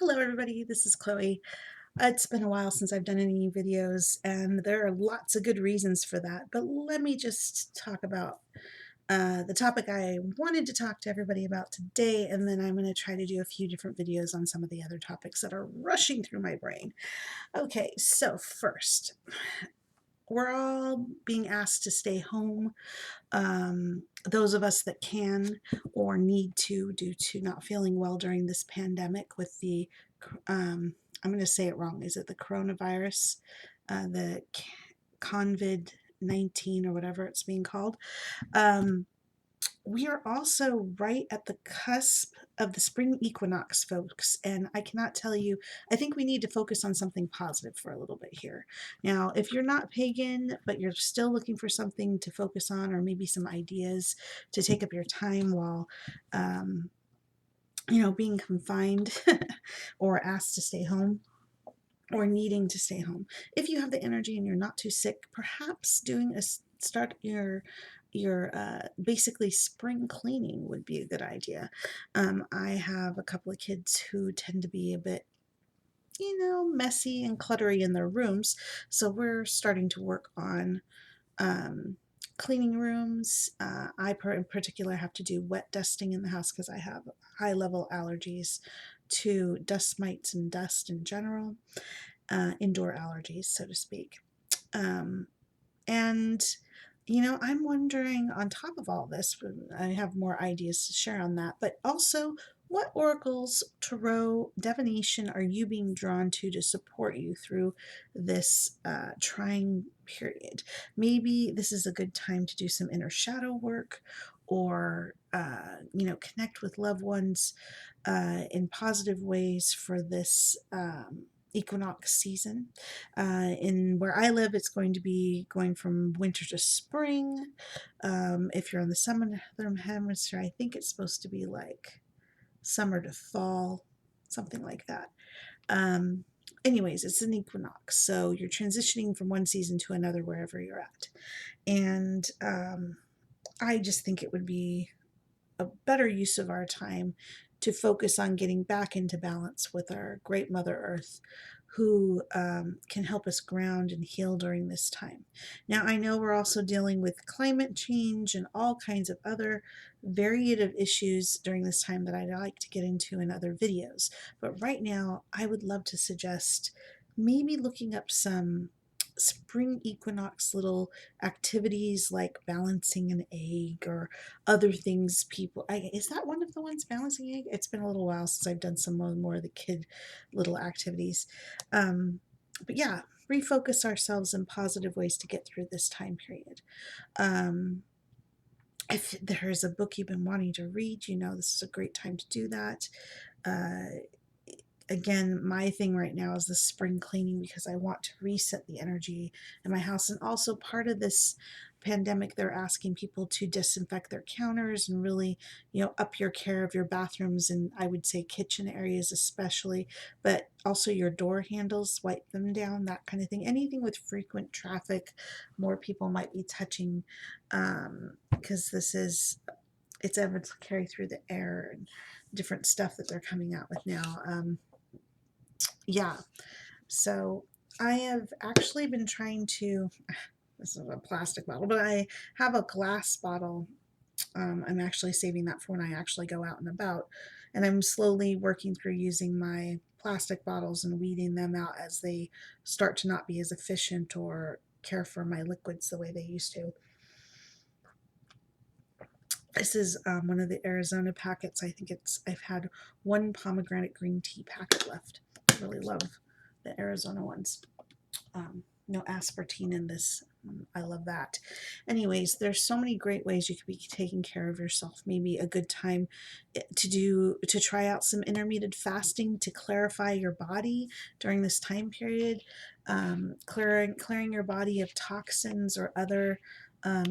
Hello everybody, this is Chloe. It's been a while since I've done any videos and there are lots of good reasons for that, but let me just talk about the topic I wanted to talk to everybody about today, and then I'm going to try to do a few different videos on some of the other topics that are rushing through my brain. Okay, so first, we're all being asked to stay home. Those of us that can or need to due to not feeling well during this pandemic with the I'm going to say it wrong. Is it the coronavirus, the COVID-19 or whatever it's being called? Um, we are also right at the cusp of the spring equinox, folks, and I cannot tell you, I think we need to focus on something positive for a little bit here. Now, if you're not pagan, but you're still looking for something to focus on, or maybe some ideas to take up your time while, um, being confined or asked to stay home, or needing to stay home. If you have the energy and you're not too sick, perhaps doing a start your basically spring cleaning would be a good idea. I have a couple of kids who tend to be a bit messy and cluttery in their rooms, so we're starting to work on cleaning rooms. In particular have to do wet dusting in the house because I have high level allergies to dust mites and dust in general, indoor allergies, so to speak. Um, and I'm wondering, on top of all this, I have more ideas to share on that, but also, what oracles, tarot, divination are you being drawn to support you through this trying period? Maybe this is a good time to do some inner shadow work, or connect with loved ones in positive ways for this equinox season. In where I live, it's going to be going from winter to spring. If you're in the southern hemisphere, I think it's supposed to be like summer to fall, something like that. Um, Anyways, it's an equinox, so you're transitioning from one season to another wherever you're at. And I just think it would be a better use of our time to focus on getting back into balance with our great Mother Earth, who can help us ground and heal during this time. Now, I know we're also dealing with climate change and all kinds of other variative issues during this time that I'd like to get into in other videos. But right now, I would love to suggest maybe looking up some spring equinox little activities like balancing an egg or other things is that one of the ones, balancing egg? It's been a little while since I've done some more of the kid little activities. But yeah, refocus ourselves in positive ways to get through this time period. If there's a book you've been wanting to read, this is a great time to do that. Again, my thing right now is the spring cleaning because I want to reset the energy in my house. And also, part of this pandemic, they're asking people to disinfect their counters and really, up your care of your bathrooms, and I would say kitchen areas especially, but also your door handles, wipe them down, that kind of thing. Anything with frequent traffic, more people might be touching, because it's able to carry through the air and different stuff that they're coming out with now. Yeah, so I have actually been trying to, this is a plastic bottle, but I have a glass bottle. I'm actually saving that for when I actually go out and about, and I'm slowly working through using my plastic bottles and weeding them out as they start to not be as efficient or care for my liquids the way they used to. This is one of the Arizona packets. I've had one pomegranate green tea packet left. I really love the Arizona ones. No aspartame in this. I love that. Anyways, there's so many great ways you could be taking care of yourself. Maybe a good time to try out some intermittent fasting to clarify your body during this time period. Clearing your body of toxins or other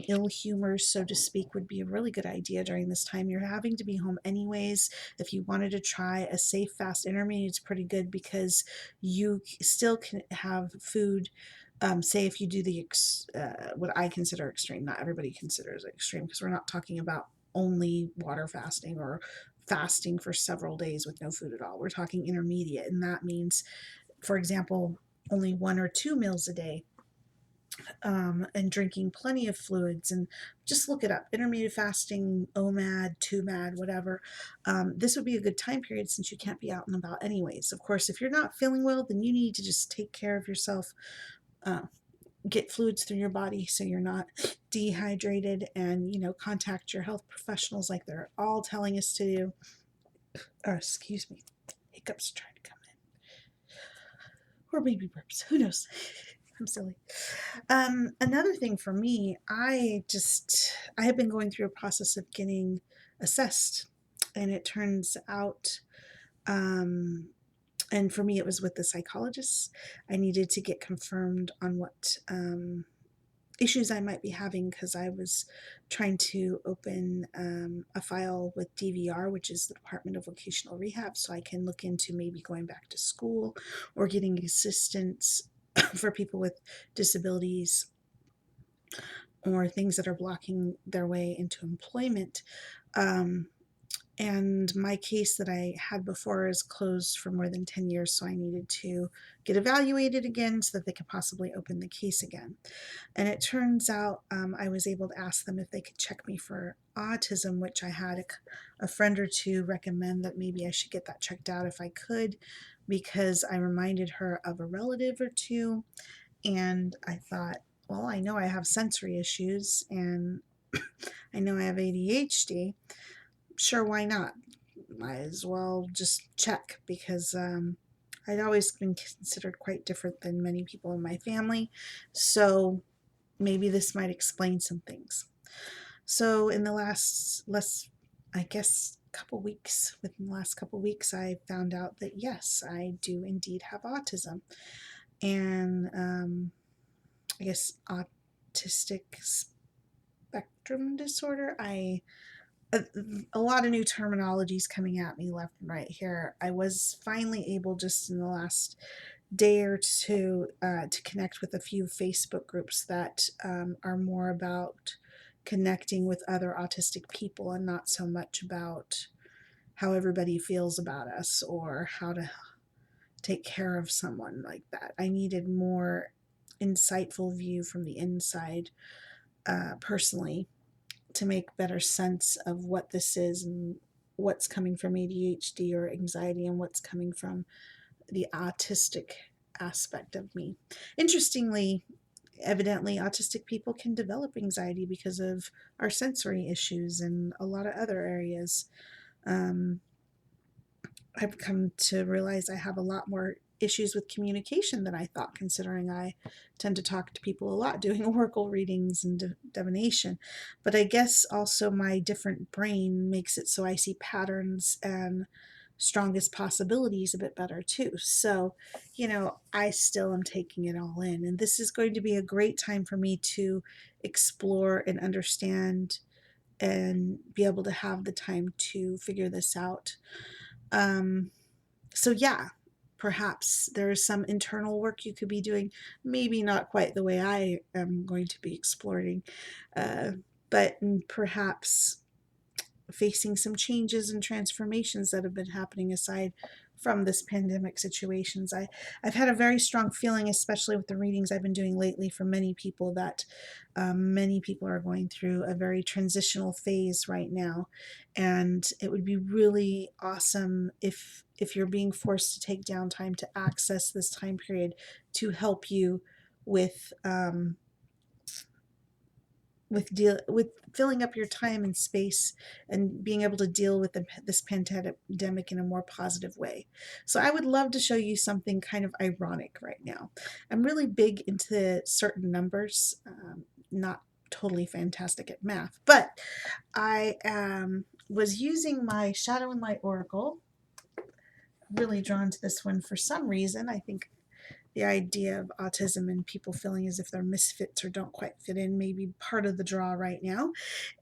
ill humors, so to speak, would be a really good idea during this time. You're having to be home anyways. If you wanted to try a safe fast intermittent, it's pretty good because you still can have food. Say if you do what I consider extreme, not everybody considers it extreme, because we're not talking about only water fasting or fasting for several days with no food at all. We're talking intermediate, and that means, for example, only 1 or 2 meals a day, and drinking plenty of fluids. And just look it up: intermediate fasting, OMAD, 2MAD, whatever. This would be a good time period since you can't be out and about anyways. Of course, if you're not feeling well, then you need to just take care of yourself. Uh, get fluids through your body so you're not dehydrated, and contact your health professionals like they're all telling us to do. Or excuse me, hiccups trying to come in, or baby burps, who knows. I'm silly. Another thing for me, I have been going through a process of getting assessed, and it turns out, and for me it was with the psychologist. I needed to get confirmed on what issues I might be having, because I was trying to open a file with DVR, which is the Department of Vocational Rehab, so I can look into maybe going back to school or getting assistance for people with disabilities or things that are blocking their way into employment. And my case that I had before is closed for more than 10 years, so I needed to get evaluated again so that they could possibly open the case again. And it turns out I was able to ask them if they could check me for autism, which I had a friend or two recommend that maybe I should get that checked out if I could, because I reminded her of a relative or two. And I thought, well, I know I have sensory issues, and I know I have ADHD. Sure, why not? Might as well just check, because I'd always been considered quite different than many people in my family. So maybe this might explain some things. So in the last, I guess, within the last couple weeks, I found out that yes, I do indeed have autism. And I guess autistic spectrum disorder. A lot of new terminologies coming at me left and right here. I was finally able, just in the last day or two, to connect with a few Facebook groups that are more about connecting with other autistic people and not so much about how everybody feels about us or how to take care of someone like that. I needed more insightful view from the inside, personally, to make better sense of what this is and what's coming from ADHD or anxiety and what's coming from the autistic aspect of me. Interestingly, evidently, autistic people can develop anxiety because of our sensory issues and a lot of other areas. Um, I've come to realize I have a lot more issues with communication than I thought, considering I tend to talk to people a lot doing oracle readings and divination. But I guess also my different brain makes it so I see patterns and strongest possibilities a bit better too. So, I still am taking it all in. And this is going to be a great time for me to explore and understand and be able to have the time to figure this out. Um, so yeah, perhaps there is some internal work you could be doing, maybe not quite the way I am going to be exploring, uh, but perhaps facing some changes and transformations that have been happening aside from this pandemic situations. I've had a very strong feeling, especially with the readings I've been doing lately, from many people, that many people are going through a very transitional phase right now, and it would be really awesome if you're being forced to take down time to access this time period to help you with with filling up your time and space and being able to deal with this pandemic in a more positive way. So I would love to show you something kind of ironic right now. I'm really big into certain numbers, not totally fantastic at math, but I was using my Shadow and Light Oracle. Really drawn to this one for some reason. I think the idea of autism and people feeling as if they're misfits or don't quite fit in may be part of the draw right now.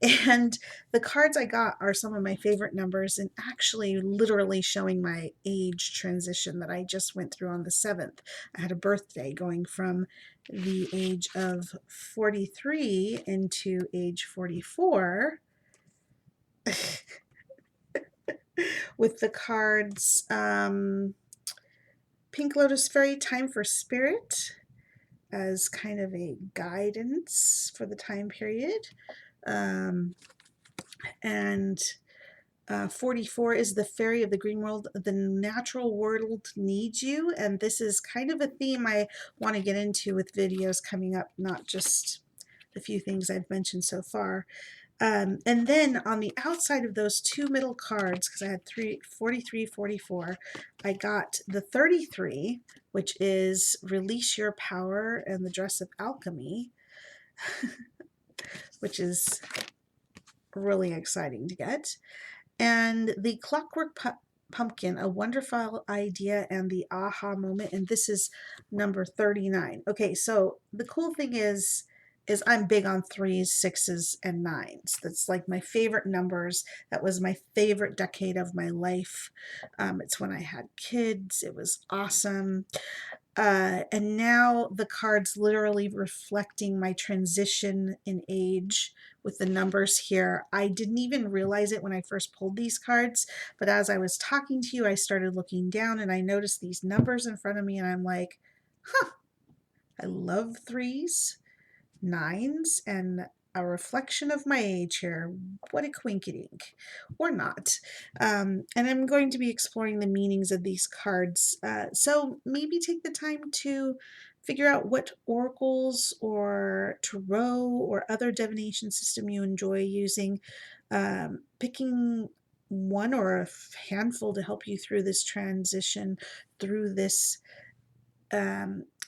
And the cards I got are some of my favorite numbers, and actually literally showing my age transition that I just went through on the 7th. I had a birthday going from the age of 43 into age 44. with the cards Pink Lotus Fairy, Time for Spirit, as kind of a guidance for the time period. And 44 is the fairy of the green world. The natural world needs you. And this is kind of a theme I want to get into with videos coming up, not just the few things I've mentioned so far. And then on the outside of those two middle cards, because I had 43, 44, I got the 33, which is Release Your Power and the Dress of Alchemy, which is really exciting to get. And the Clockwork Pumpkin, A Wonderful Idea and the Aha Moment, and this is number 39. Okay, so the cool thing is I'm big on 3s, 6s, and 9s. That's like my favorite numbers. That was my favorite decade of my life. It's when I had kids. It was awesome. And now the cards literally reflecting my transition in age with the numbers here. I didn't even realize it when I first pulled these cards, but as I was talking to you, I started looking down and I noticed these numbers in front of me and I'm like, huh, I love 3s, 9s, and a reflection of my age here. What a quinkydink. Or not. And I'm going to be exploring the meanings of these cards. So maybe take the time to figure out what oracles or tarot or other divination system you enjoy using. Picking one or a handful to help you through this transition, through this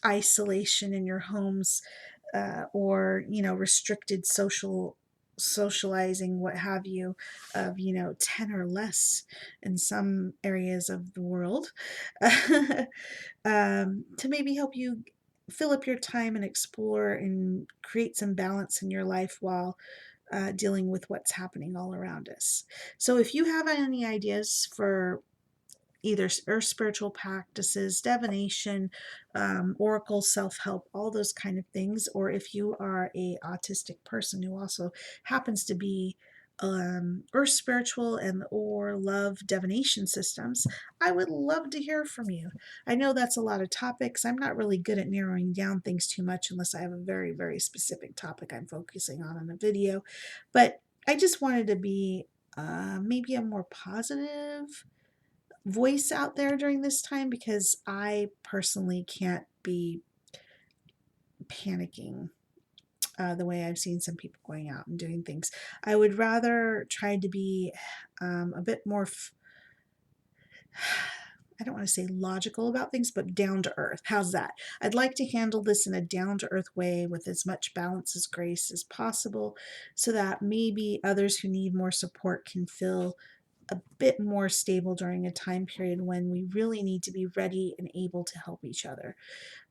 isolation in your homes, or restricted socializing, what have you, of 10 or less in some areas of the world, to maybe help you fill up your time and explore and create some balance in your life while dealing with what's happening all around us. So if you have any ideas for either earth spiritual practices, divination, oracle, self-help, all those kind of things, or if you are a autistic person who also happens to be earth spiritual and or love divination systems, I would love to hear from you. I know that's a lot of topics. I'm not really good at narrowing down things too much unless I have a very, very specific topic I'm focusing on in a video, but I just wanted to be maybe a more positive voice out there during this time, because I personally can't be panicking the way I've seen some people going out and doing things. I would rather try to be a bit more I don't want to say logical about things, but down to earth. How's that? I'd like to handle this in a down to earth way with as much balance as grace as possible, so that maybe others who need more support can feel a bit more stable during a time period when we really need to be ready and able to help each other.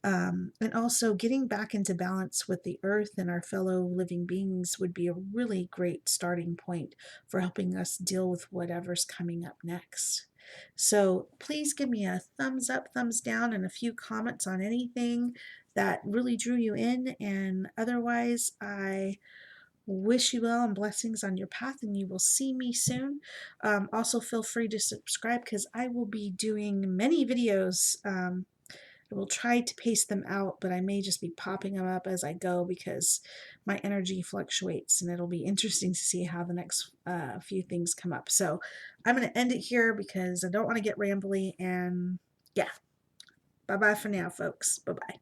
And also getting back into balance with the earth and our fellow living beings would be a really great starting point for helping us deal with whatever's coming up next. So please give me a thumbs up, thumbs down, and a few comments on anything that really drew you in. And otherwise, I wish you well and blessings on your path, and you will see me soon. Also, feel free to subscribe because I will be doing many videos. I will try to pace them out, but I may just be popping them up as I go because my energy fluctuates, and it'll be interesting to see how the next few things come up. So I'm going to end it here because I don't want to get rambly, and yeah, bye bye for now, folks. Bye bye.